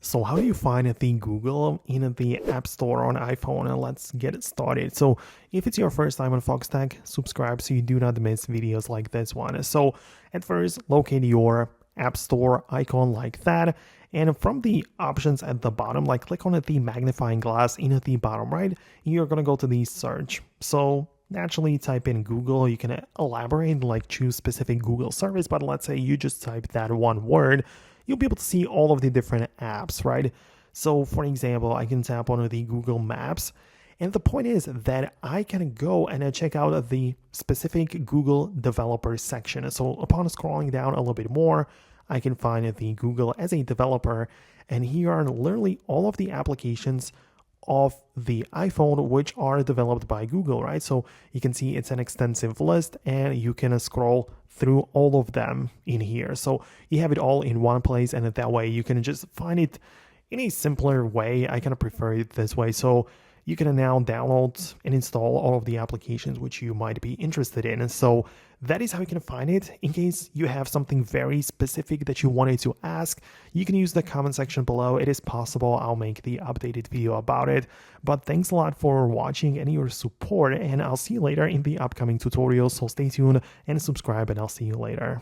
So how do you find the Google in the App Store on iPhone? And let's get it started. So if it's your first time on Foxtecc, subscribe so you do not miss videos like this one. So at first, locate your App Store icon like that. And from the options at the bottom, like click on the magnifying glass in the bottom right, you're going to go to the search. So naturally type in Google. You can elaborate, like choose specific Google service, but let's say you just type that one word, you'll be able to see all of the different apps, right? So for example, I can tap on the Google Maps, and the point is that I can go and check out the specific Google developer section. So upon scrolling down a little bit more, I can find the Google as a developer, and here are literally all of the applications of the iPhone which are developed by Google, right? So you can see it's an extensive list and you can scroll through all of them in here. So you have it all in one place, and that way you can just find it in a simpler way. I kind of prefer it this way. So you can now download and install all of the applications which you might be interested in. And so that is how you can find it. In case you have something very specific that you wanted to ask, you can use the comment section below. It is possible I'll make the updated video about it. But thanks a lot for watching and your support, and I'll see you later in the upcoming tutorials. So stay tuned and subscribe, and I'll see you later.